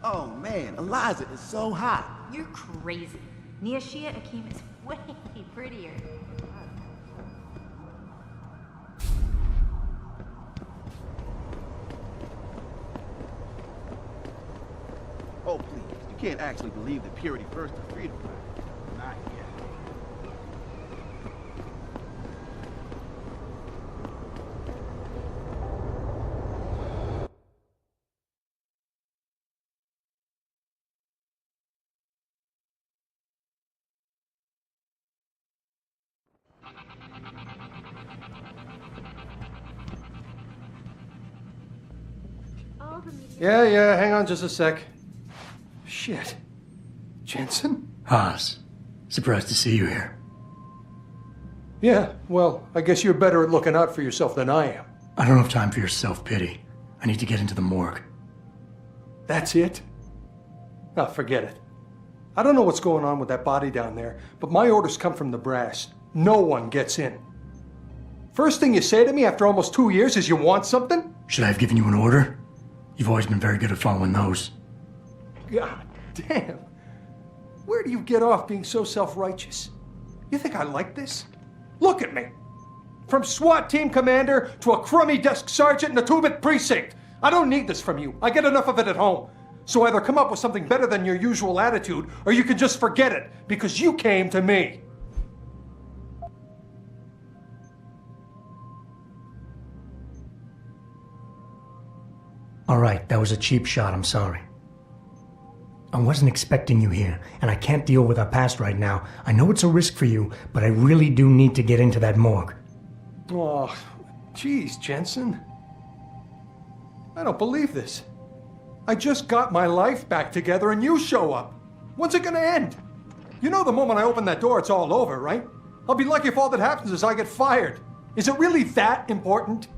Oh man, Eliza is so hot. You're crazy. Niashia Akim is way prettier. Oh please, you can't actually believe that purity first or freedom first. Not yet. Yeah, hang on just a sec. Shit. Jensen? Haas, surprised to see you here. Yeah, well, I guess you're better at looking out for yourself than I am. I don't have time for your self-pity. I need to get into the morgue. That's it? Oh, forget it. I don't know what's going on with that body down there, but my orders come from the brass. No one gets in. First thing you say to me after almost 2 years is you want something? Should I have given you an order? You've always been very good at following those. God damn. Where do you get off being so self-righteous? You think I like this? Look at me. From SWAT team commander to a crummy desk sergeant in the 2-bit precinct. I don't need this from you. I get enough of it at home. So either come up with something better than your usual attitude, or you can just forget it, because you came to me. All right, that was a cheap shot, I'm sorry. I wasn't expecting you here, and I can't deal with our past right now. I know it's a risk for you, but I really do need to get into that morgue. Oh, geez, Jensen. I don't believe this. I just got my life back together and you show up. When's it gonna end? You know the moment I open that door, it's all over, right? I'll be lucky if all that happens is I get fired. Is it really that important?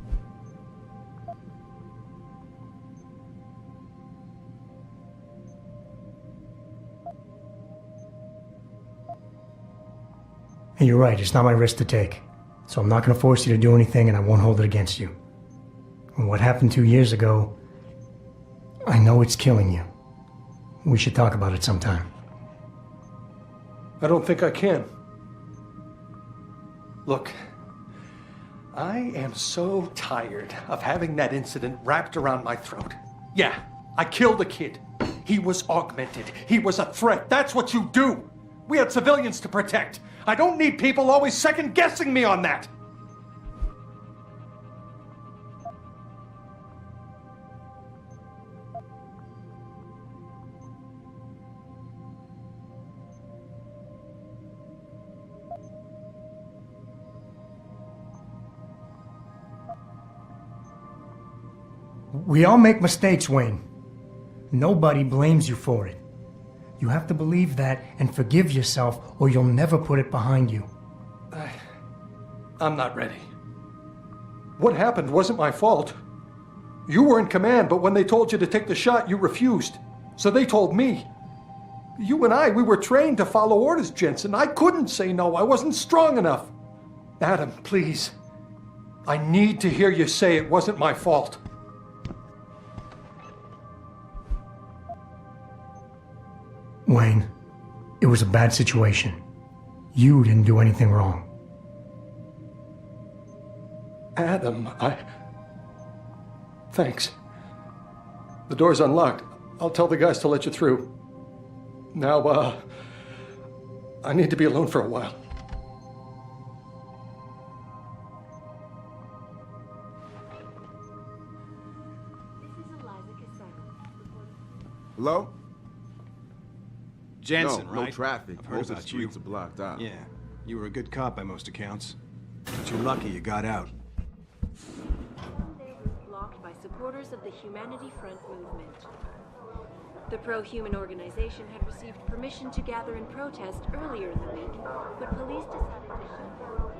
Hey, you're right, it's not my risk to take. So I'm not going to force you to do anything, and I won't hold it against you. And what happened 2 years ago, I know it's killing you. We should talk about it sometime. I don't think I can. Look, I am so tired of having that incident wrapped around my throat. Yeah, I killed a kid. He was augmented. He was a threat. That's what you do. We had civilians to protect. I don't need people always second-guessing me on that. We all make mistakes, Wayne. Nobody blames you for it. You have to believe that and forgive yourself, or you'll never put it behind you. I'm not ready. What happened wasn't my fault. You were in command, but when they told you to take the shot, you refused. So they told me. You and I, we were trained to follow orders, Jensen. I couldn't say no. I wasn't strong enough. Adam, please. I need to hear you say it wasn't my fault. Wayne, it was a bad situation. You didn't do anything wrong. Adam, Thanks. The door's unlocked. I'll tell the guys to let you through. Now, I need to be alone for a while. Hello? Jensen, no, right? No traffic. I've heard Most of the about you. streets are blocked out. Yeah, you were a good cop by most accounts. But you're lucky you got out. Sunday was blocked by supporters of the Humanity Front movement. The pro-human organization had received permission to gather in protest earlier in the week, but police decided to shut down.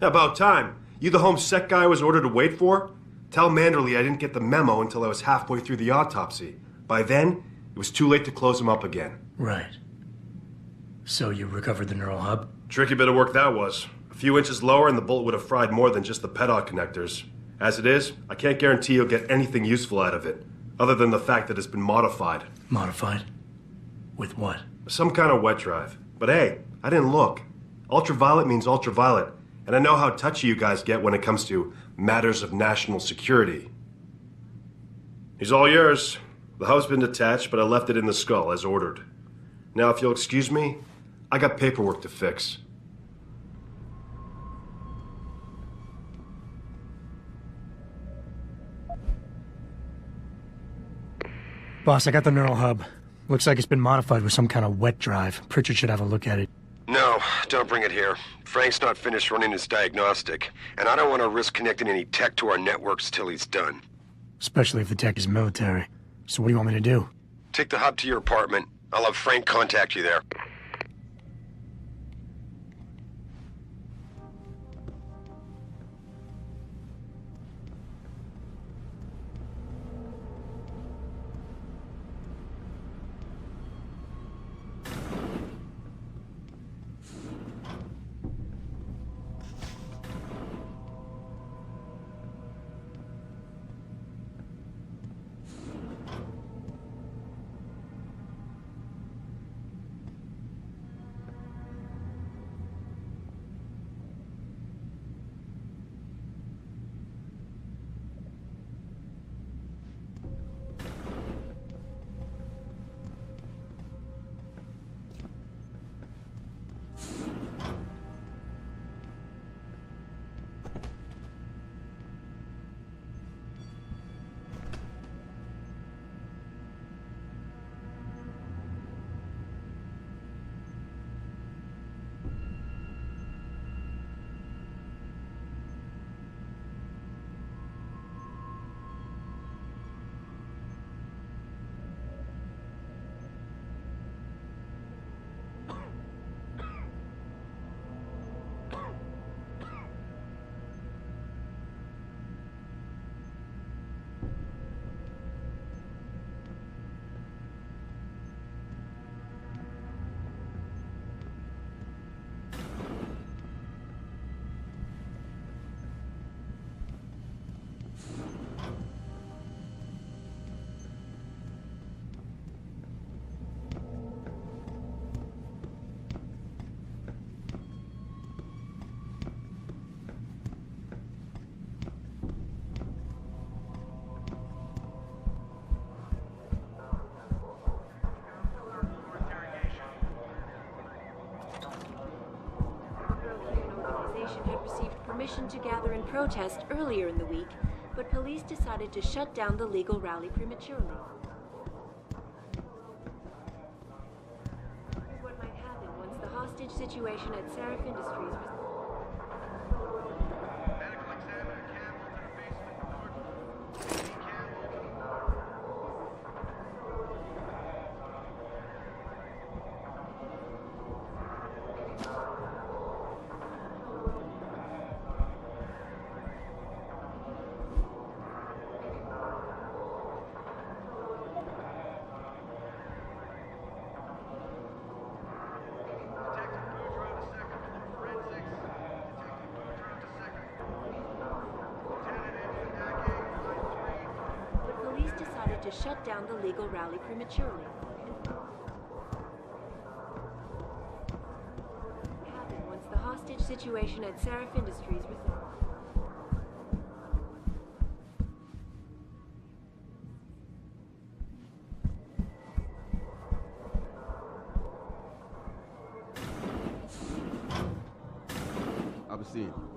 About time. You the home sec guy I was ordered to wait for? Tell Manderley I didn't get the memo until I was halfway through the autopsy. By then, it was too late to close him up again. Right. So you recovered the neural hub? Tricky bit of work that was. A few inches lower and the bullet would have fried more than just the pedal connectors. As it is, I can't guarantee you'll get anything useful out of it, other than the fact that it's been modified. Modified? With what? Some kind of wet drive. But hey, I didn't look. Ultraviolet means ultraviolet, and I know how touchy you guys get when it comes to matters of national security. He's all yours. The hub's been detached, but I left it in the skull as ordered. Now, if you'll excuse me, I got paperwork to fix. Boss, I got the neural hub. Looks like it's been modified with some kind of wet drive. Pritchard should have a look at it. No, don't bring it here. Frank's not finished running his diagnostic, and I don't want to risk connecting any tech to our networks till he's done. Especially if the tech is military. So what do you want me to do? Take the hub to your apartment. I'll have Frank contact you there. Had received permission to gather and protest earlier in the week, but police decided to shut down the legal rally prematurely. Here's what might happen once the hostage situation at Sarif Industries was... Medical examiner Campbell to the basement north. To shut down the legal rally prematurely. What happened once the hostage situation at Sarif Industries resolved? I'll be seeing you.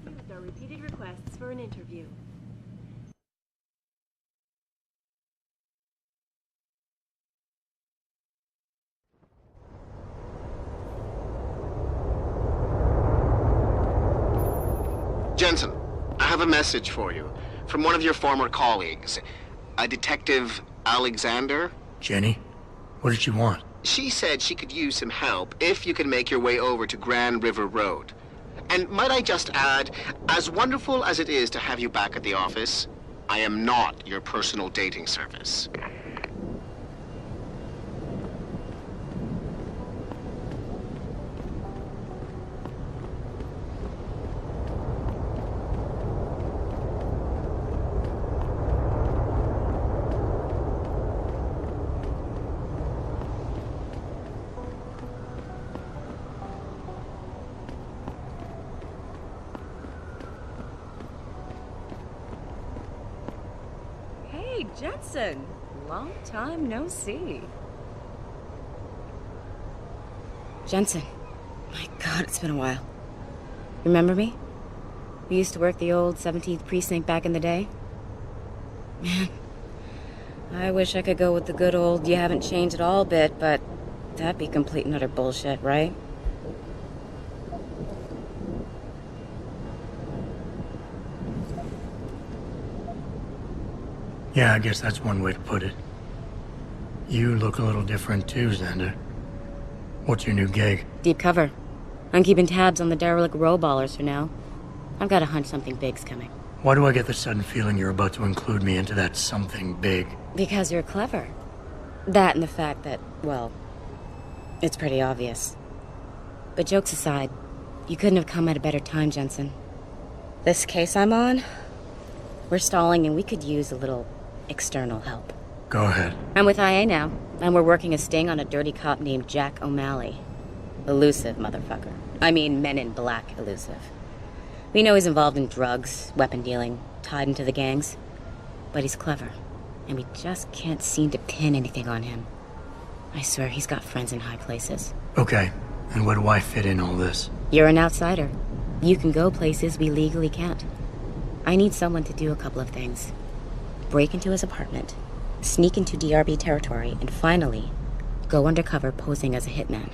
Refused our repeated requests for an interview. Jensen, I have a message for you from one of your former colleagues, a Detective Alexander. Jenny? What did she want? She said she could use some help if you can make your way over to Grand River Road. And might I just add, as wonderful as it is to have you back at the office, I am not your personal dating service. Hey, Jensen. Long time no see. Jensen. My God, it's been a while. Remember me? We used to work the old 17th precinct back in the day. Man, I wish I could go with the good old you haven't changed at all bit, but that'd be complete and utter bullshit, right? Yeah, I guess that's one way to put it. You look a little different too, Xander. What's your new gig? Deep cover. I'm keeping tabs on the derelict row ballers for now. I've got a hunch something big's coming. Why do I get the sudden feeling you're about to include me into that something big? Because you're clever. That and the fact that, well, it's pretty obvious. But jokes aside, you couldn't have come at a better time, Jensen. This case I'm on, we're stalling and we could use a little external help. Go ahead. I'm with IA now, and we're working a sting on a dirty cop named Jack O'Malley. Elusive motherfucker. I mean, Men in Black elusive. We know he's involved in drugs, weapon dealing, tied into the gangs. But he's clever, and we just can't seem to pin anything on him. I swear he's got friends in high places. Okay, and where do I fit in all this? You're an outsider. You can go places we legally can't. I need someone to do a couple of things. Break into his apartment, sneak into DRB territory, and finally, go undercover posing as a hitman.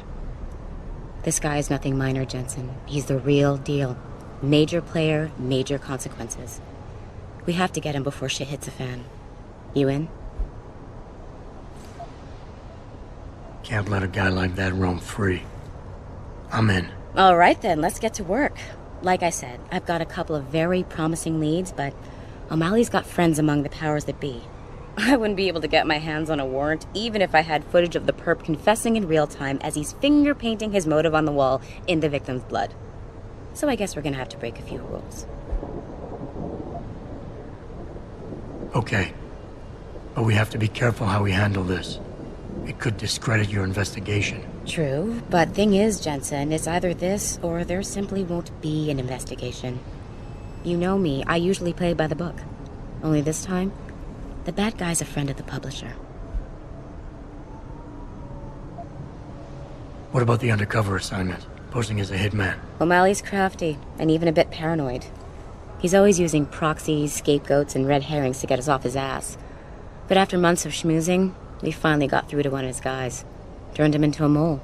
This guy is nothing minor, Jensen. He's the real deal. Major player, major consequences. We have to get him before shit hits the fan. You in? Can't let a guy like that roam free. I'm in. All right then, let's get to work. Like I said, I've got a couple of very promising leads, but O'Malley's got friends among the powers that be. I wouldn't be able to get my hands on a warrant, even if I had footage of the perp confessing in real time as he's finger-painting his motive on the wall in the victim's blood. So I guess we're gonna have to break a few rules. Okay. But we have to be careful how we handle this. It could discredit your investigation. True, but thing is, Jensen, it's either this or there simply won't be an investigation. You know me, I usually play by the book. Only this time, the bad guy's a friend of the publisher. What about the undercover assignment? Posing as a hitman? O'Malley's crafty, and even a bit paranoid. He's always using proxies, scapegoats, and red herrings to get us off his ass. But after months of schmoozing, we finally got through to one of his guys. Turned him into a mole.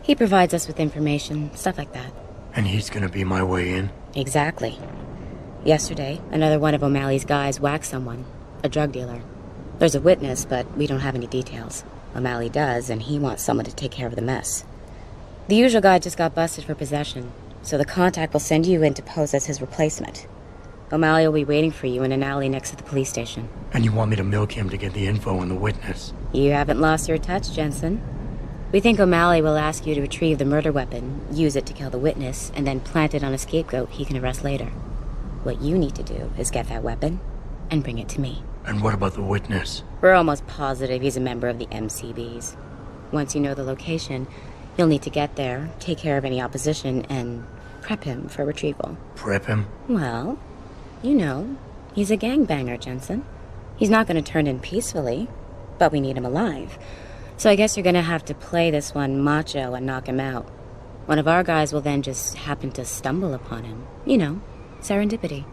He provides us with information, stuff like that. And he's gonna be my way in? Exactly. Yesterday, another one of O'Malley's guys whacked someone, a drug dealer. There's a witness, but we don't have any details. O'Malley does, and he wants someone to take care of the mess. The usual guy just got busted for possession, so the contact will send you in to pose as his replacement. O'Malley will be waiting for you in an alley next to the police station. And you want me to milk him to get the info on the witness? You haven't lost your touch, Jensen. We think O'Malley will ask you to retrieve the murder weapon, use it to kill the witness, and then plant it on a scapegoat he can arrest later. What you need to do is get that weapon and bring it to me. And what about the witness? We're almost positive he's a member of the MCBs. Once you know the location, you'll need to get there, take care of any opposition, and prep him for retrieval. Prep him? Well, you know, he's a gangbanger, Jensen. He's not going to turn in peacefully, but we need him alive. So I guess you're going to have to play this one macho and knock him out. One of our guys will then just happen to stumble upon him. You know, serendipity.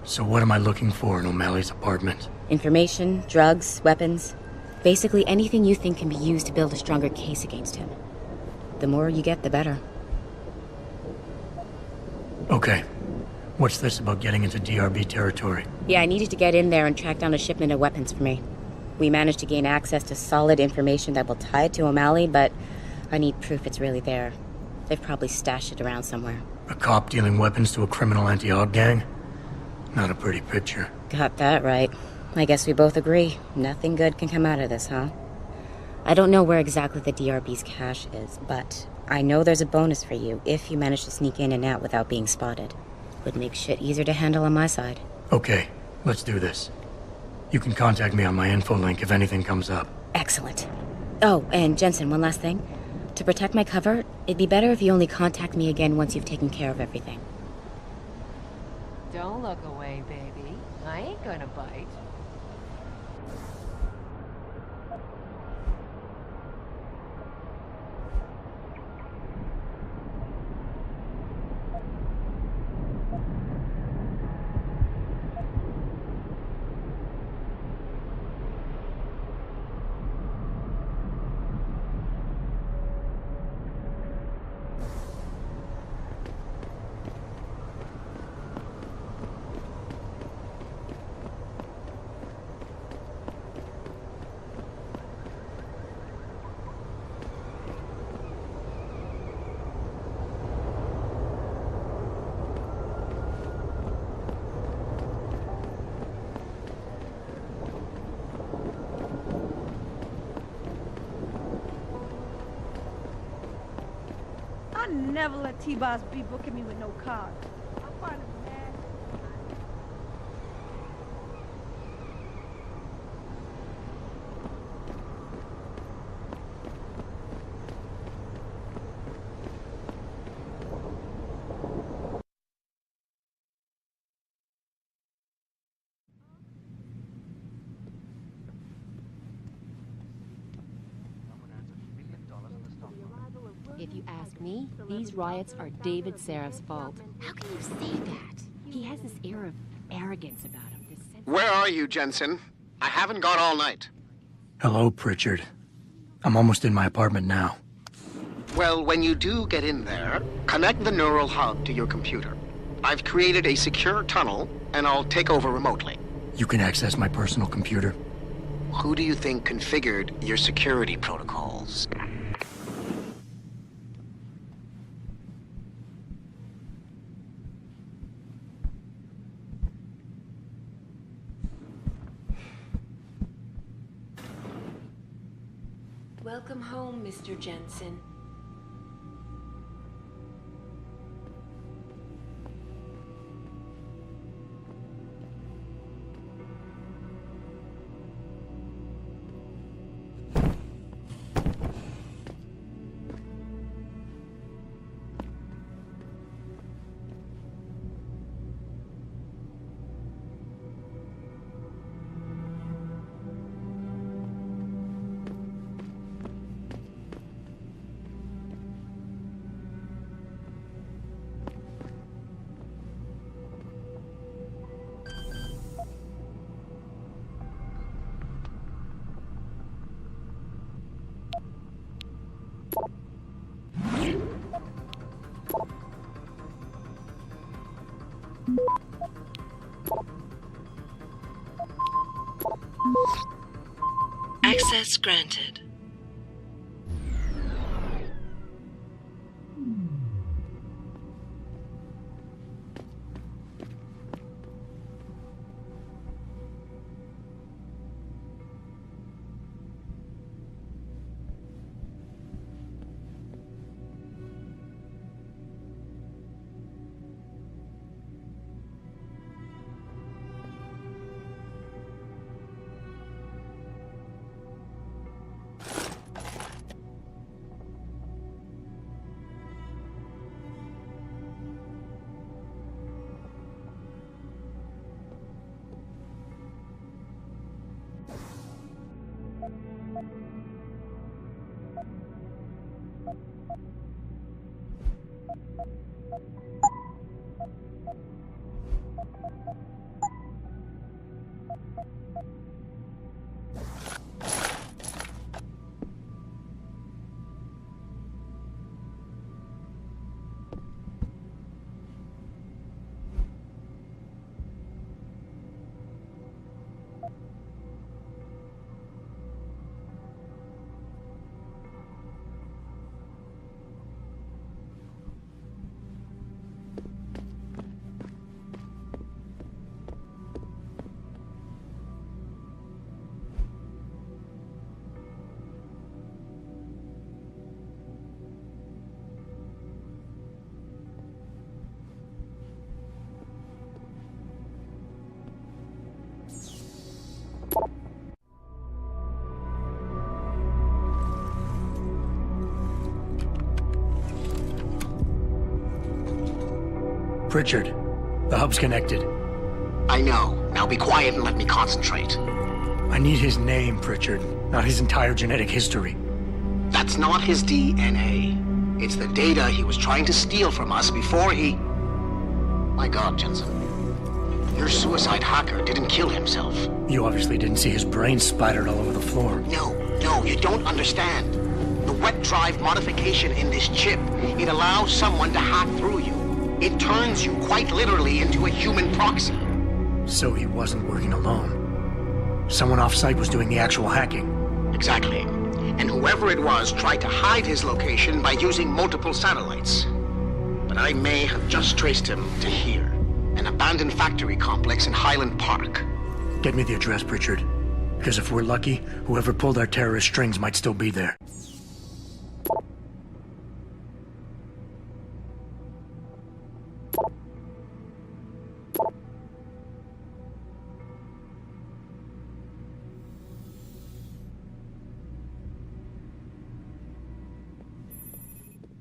So what am I looking for in O'Malley's apartment? Information, drugs, weapons. Basically anything you think can be used to build a stronger case against him. The more you get, the better. Okay. What's this about getting into DRB territory? Yeah, I need you to get in there and track down a shipment of weapons for me. We managed to gain access to solid information that will tie it to O'Malley, but I need proof it's really there. They've probably stashed it around somewhere. A cop dealing weapons to a criminal anti-aug gang? Not a pretty picture. Got that right. I guess we both agree. Nothing good can come out of this, huh? I don't know where exactly the DRB's cache is, but I know there's a bonus for you if you manage to sneak in and out without being spotted. Would make shit easier to handle on my side. Okay, let's do this. You can contact me on my info link if anything comes up. Excellent. Oh, and Jensen, one last thing. To protect my cover, it'd be better if you only contact me again once you've taken care of everything. Don't look away, baby. I ain't gonna bite. I never let T-Boss be booking me with no card. I find him mad. If you ask me, these riots are David Sarif's fault. How can you say that? He has this air of arrogance about him. This sense Where are you, Jensen? I haven't gone all night. Hello, Pritchard. I'm almost in my apartment now. Well, when you do get in there, connect the neural hub to your computer. I've created a secure tunnel, and I'll take over remotely. You can access my personal computer. Who do you think configured your security protocols? Welcome home, Mr. Jensen. Access granted. Pritchard, the hub's connected. I know. Now be quiet and let me concentrate. I need his name, Pritchard, not his entire genetic history. That's not his DNA. It's the data he was trying to steal from us before he... My God, Jensen. Your suicide hacker didn't kill himself. You obviously didn't see his brain splattered all over the floor. No, you don't understand. The wet drive modification in this chip, it allows someone to hack through you. It turns you quite literally into a human proxy. So he wasn't working alone. Someone off-site was doing the actual hacking. Exactly. And whoever it was tried to hide his location by using multiple satellites. But I may have just traced him to here, an abandoned factory complex in Highland Park. Get me the address, Pritchard. Because if we're lucky, whoever pulled our terrorist strings might still be there.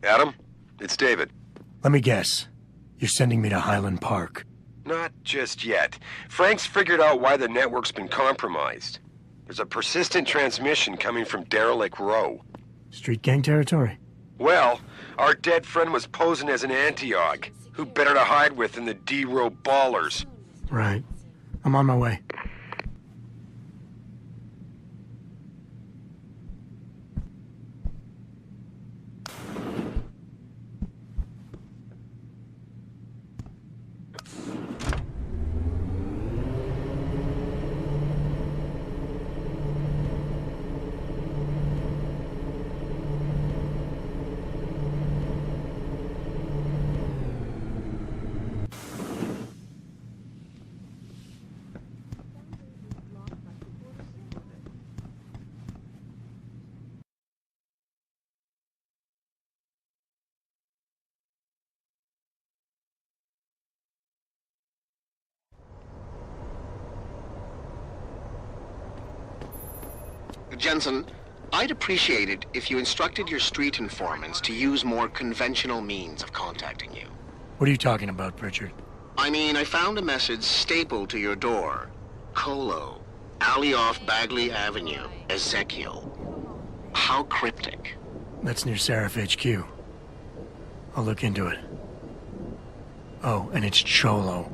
Adam, it's David. Let me guess. You're sending me to Highland Park. Not just yet. Frank's figured out why the network's been compromised. There's a persistent transmission coming from Derelict Row. Street gang territory? Well, our dead friend was posing as an Antioch. Who better to hide with than the D-Row ballers? Right. I'm on my way. Jensen, I'd appreciate it if you instructed your street informants to use more conventional means of contacting you. What are you talking about, Pritchard? I mean, I found a message stapled to your door. Colo, alley off Bagley Avenue, Ezekiel. How cryptic. That's near Sarif HQ. I'll look into it. Oh, and it's Cholo.